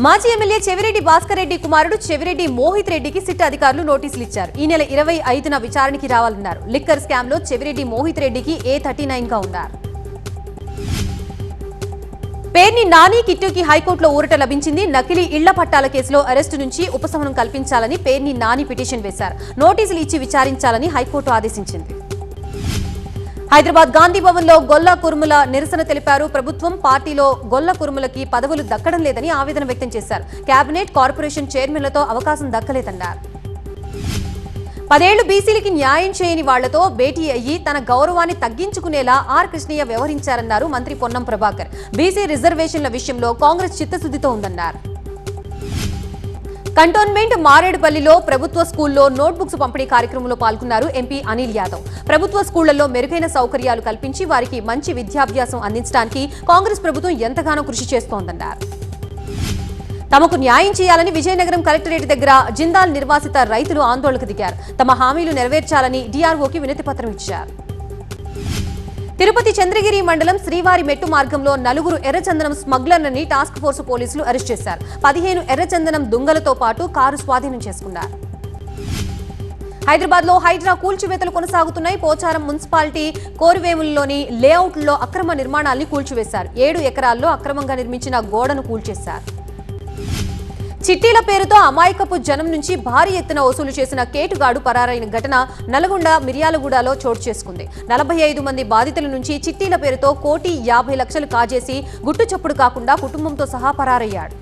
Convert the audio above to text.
మాజీ ఎమ్మెల్యే చెవిరెడ్డి భాస్కర్ రెడ్డి కుమారుడు చెవిరెడ్డి మోహిత్ రెడ్డికి సిట్ అధికారులు నోటీసులు ఇచ్చారు. ఈ నెల 25న విచారణకి రావాలన్నారు. లిక్కర్ స్కామ్ లో చెవిరెడ్డి మోహిత్ రెడ్డికి A39 గా ఉన్నారు. పేర్ని నాని కిట్టుకి హైకోర్టులో ఊరట లభించింది. నకిలీ ఇళ్ల పట్టాల కేసులో అరెస్టు నుంచి ఉపశమనం కల్పించాలని పేర్ని నాని పిటిషన్ వేశారు. నోటీసులు ఇచ్చి విచారించాలని హైకోర్టు ఆదేశించింది. హైదరాబాద్ గాంధీ భవన్ లో గొల్ల కురుముల నిరసన తెలిపారు. ప్రభుత్వం పార్టీలో గొల్ల కురుములకి పదవులు దక్కడం లేదని ఆవేదన వ్యక్తం చేశారు. కేబినెట్ కార్పొరేషన్ చైర్మన్లతో అవకాశం దక్కలేదన్నారు. 10 ఏళ్లు బీసీలకి న్యాయం చేయని వాళ్లతో భేటీ అయ్యి తన గౌరవాన్ని తగ్గించుకునేలా ఆర్ కృష్ణయ్య వ్యవహరించారన్నారు మంత్రి పొన్నం ప్రభాకర్. బీసీ రిజర్వేషన్ల విషయంలో కాంగ్రెస్ చిత్తశుద్ధితో ఉందన్నారు. కంటోన్మెంట్ మారేడుపల్లిలో ప్రభుత్వ స్కూల్లో నోట్బుక్స్ పంపిణీ కార్యక్రమంలో పాల్గొన్నారు ఎంపీ అనిల్ యాదవ్. ప్రభుత్వ స్కూళ్లలో మెరుగైన సౌకర్యాలు కల్పించి వారికి మంచి విద్యాభ్యాసం అందించడానికి కాంగ్రెస్ ప్రభుత్వం ఎంతగానో కృషి చేస్తోందన్నారు. తమకు న్యాయం చేయాలని విజయనగరం కలెక్టరేట్ దగ్గర జిందాల్ నిర్వాసిత రైతులు ఆందోళనకు దిగారు. తమ హామీలు నెరవేర్చాలని డీఆర్ఓకి వినతి పత్రం ఇచ్చారు. తిరుపతి చంద్రగిరి మండలం శ్రీవారి మెట్టు మార్గంలో 4 ఎర్రచందనం స్మగ్లర్లని టాస్క్ ఫోర్స్ పోలీసులు అరెస్ట్ చేశారు. 15 ఎర్రచందనం దుంగలతో పాటు కారు స్వాధీనం చేసుకున్నారు. హైదరాబాద్ లో హైడ్రా కూల్చివేతలు కొనసాగుతున్నాయి. పోచారం మున్సిపాలిటీ కోరివేములలోని లేఅవుట్లో అక్రమ నిర్మాణాల్ని కూల్చివేశారు. 7 ఎకరాల్లో అక్రమంగా నిర్మించిన గోడను కూల్చేశారు. చిట్టీల పేరుతో అమాయకపు జనం నుంచి భారీ ఎత్తున వసూలు చేసిన కేటుగాడు పరారైన ఘటన నల్గొండ మిర్యాలగూడలో చోటు చేసుకుంది. 45 మంది బాధితుల నుంచి చిట్టీల పేరుతో 1,50,00,000 కాజేసి గుట్టుచప్పుడు కాకుండా కుటుంబంతో సహా పరారయ్యాడు.